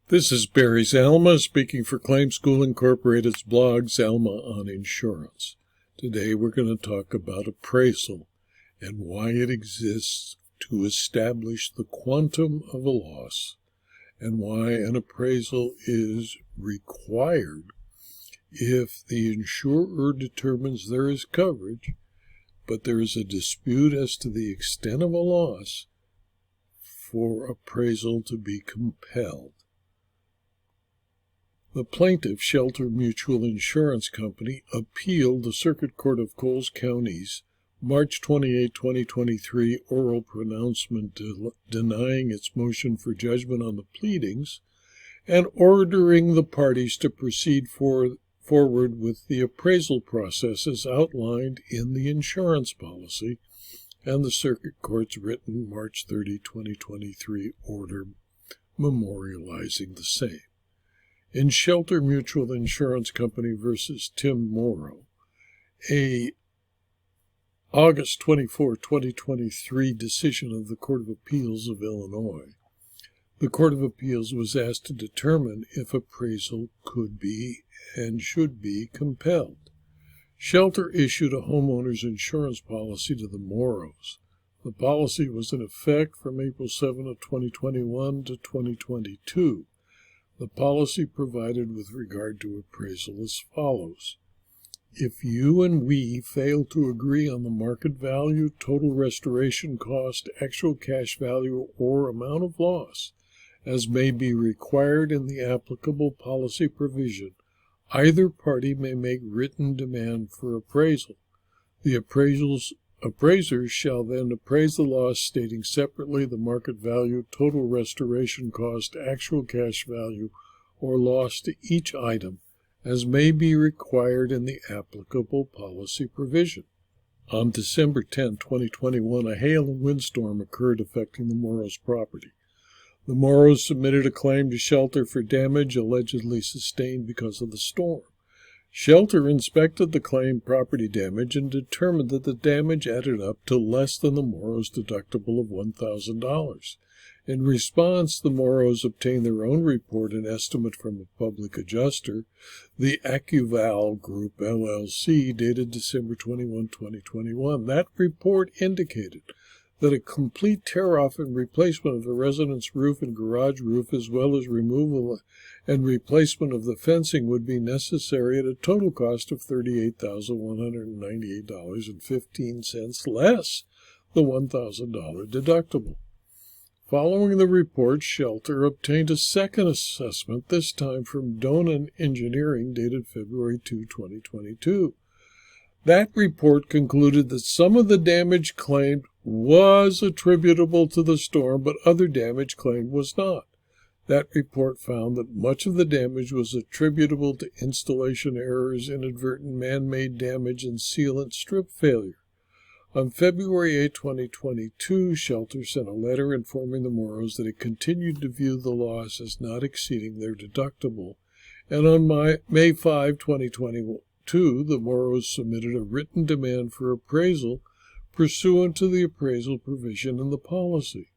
This is Barry Zalma speaking for Claim School Incorporated's blog, Zalma on Insurance. Today we're going to talk about appraisal and why it exists to establish the quantum of a loss and why an appraisal is required if the insurer determines there is coverage, but there is a dispute as to the extent of a loss for appraisal to be compelled. The plaintiff, Shelter Mutual Insurance Company, appealed the Circuit Court of Coles County's March 28, 2023 oral pronouncement denying its motion for judgment on the pleadings and ordering the parties to proceed forward with the appraisal process as outlined in the insurance policy and the Circuit Court's written March 30, 2023 order memorializing the same. In Shelter Mutual Insurance Company versus Tim Morrow, a August 24, 2023 decision of the Court of Appeals of Illinois, the Court of Appeals was asked to determine if appraisal could be and should be compelled. Shelter issued a homeowners insurance policy to the Morrows. The policy was in effect from April 7 of 2021 to 2022. The policy provided with regard to appraisal as follows. If you and we fail to agree on the market value, total restoration cost, actual cash value, or amount of loss, as may be required in the applicable policy provision, either party may make written demand for appraisal. The appraisers shall then appraise the loss, stating separately the market value, total restoration cost, actual cash value, or loss to each item, as may be required in the applicable policy provision. On December 10, 2021, a hail and windstorm occurred affecting the Morrows property. The Morrows submitted a claim to Shelter for damage allegedly sustained because of the storm. Shelter inspected the claimed property damage and determined that the damage added up to less than the Morrows' deductible of $1,000. In response, the Morrows obtained their own report and estimate from a public adjuster, the AccuVal Group, LLC, dated December 21, 2021. That report indicated that a complete tear-off and replacement of the residence roof and garage roof, as well as removal and replacement of the fencing, would be necessary at a total cost of $38,198.15, less the $1,000 deductible. Following the report, Shelter obtained a second assessment, this time from Donan Engineering, dated February 2, 2022. That report concluded that some of the damage claimed was attributable to the storm, but other damage claimed was not. That report found that much of the damage was attributable to installation errors, inadvertent man-made damage, and sealant strip failure. On February 8, 2022, Shelter sent a letter informing the Morrows that it continued to view the loss as not exceeding their deductible, and on May 5, 2022, the Morrows submitted a written demand for appraisal pursuant to the appraisal provision in the policy.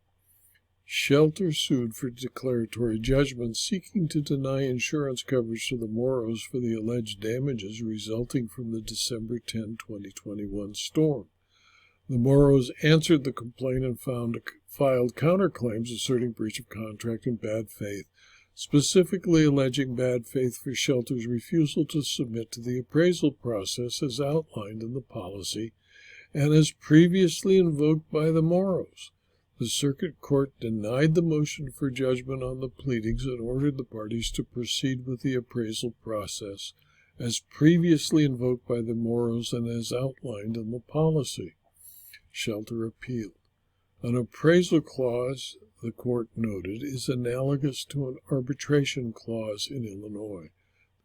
Shelter sued for declaratory judgment, seeking to deny insurance coverage to the Morrows for the alleged damages resulting from the December 10, 2021 storm. The Morrows answered the complaint and filed counterclaims asserting breach of contract and bad faith, specifically alleging bad faith for Shelter's refusal to submit to the appraisal process as outlined in the policy and as previously invoked by the Morrows. The Circuit Court denied the motion for judgment on the pleadings and ordered the parties to proceed with the appraisal process as previously invoked by the Morrows and as outlined in the policy. Shelter appealed. An appraisal clause, the court noted, is analogous to an arbitration clause in Illinois.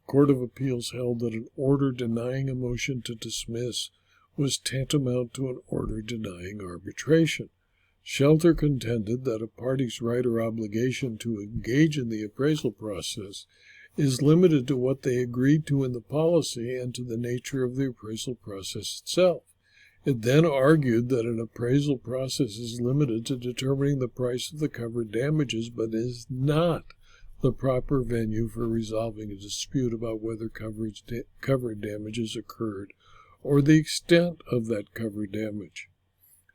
The Court of Appeals held that an order denying a motion to dismiss was tantamount to an order denying arbitration. Shelter contended that a party's right or obligation to engage in the appraisal process is limited to what they agreed to in the policy and to the nature of the appraisal process itself. It then argued that an appraisal process is limited to determining the price of the covered damages, but is not the proper venue for resolving a dispute about whether covered damages occurred or the extent of that covered damage.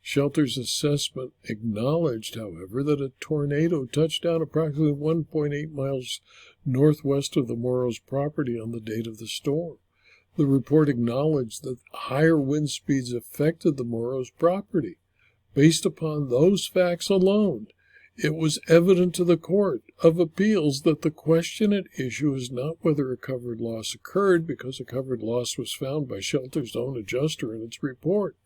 Shelter's assessment acknowledged, however, that a tornado touched down approximately 1.8 miles northwest of the Morrows property on the date of the storm. The report acknowledged that higher wind speeds affected the Morrows property. Based upon those facts alone, it was evident to the Court of Appeals that the question at issue is not whether a covered loss occurred, because a covered loss was found by Shelter's own adjuster in its report.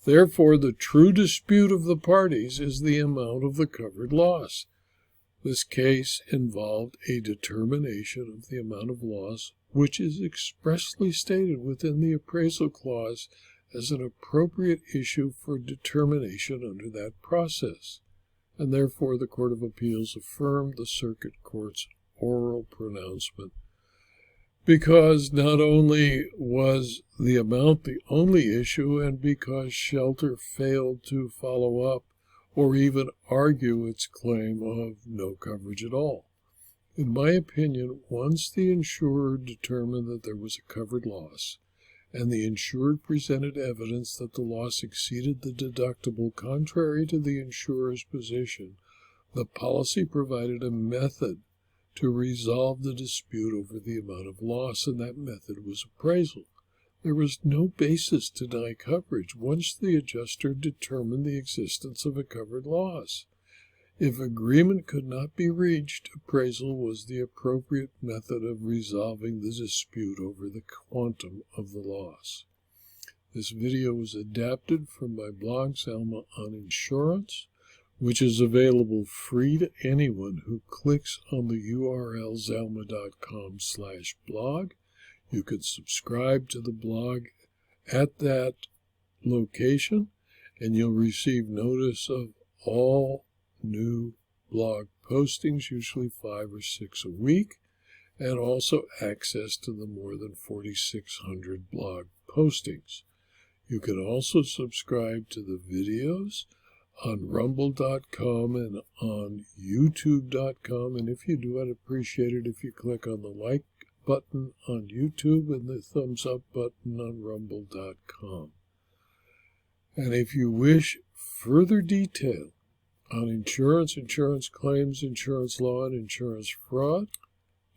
Therefore, the true dispute of the parties is the amount of the covered loss. This case involved a determination of the amount of loss, which is expressly stated within the appraisal clause as an appropriate issue for determination under that process, and therefore the Court of Appeals affirmed the Circuit Court's oral pronouncement, because not only was the amount the only issue, and because Shelter failed to follow up or even argue its claim of no coverage at all. In my opinion, once the insurer determined that there was a covered loss, and the insured presented evidence that the loss exceeded the deductible contrary to the insurer's position, the policy provided a method to resolve the dispute over the amount of loss, and that method was appraisal. There was no basis to deny coverage once the adjuster determined the existence of a covered loss. If agreement could not be reached, appraisal was the appropriate method of resolving the dispute over the quantum of the loss. This video was adapted from my blog, Zalma on Insurance, which is available free to anyone who clicks on the URL zalma.com/blog. You can subscribe to the blog at that location, and you'll receive notice of all new blog postings, usually 5 or 6 a week, and also access to the more than 4,600 blog postings. You can also subscribe to the videos on rumble.com and on youtube.com, and if you do, I'd appreciate it if you click on the like button on YouTube and the thumbs up button on rumble.com. And if you wish further detail on insurance, insurance claims, insurance law, and insurance fraud,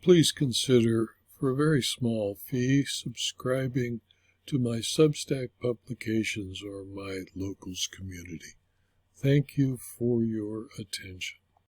please consider, for a very small fee, subscribing to my Substack publications or my locals community. Thank you for your attention.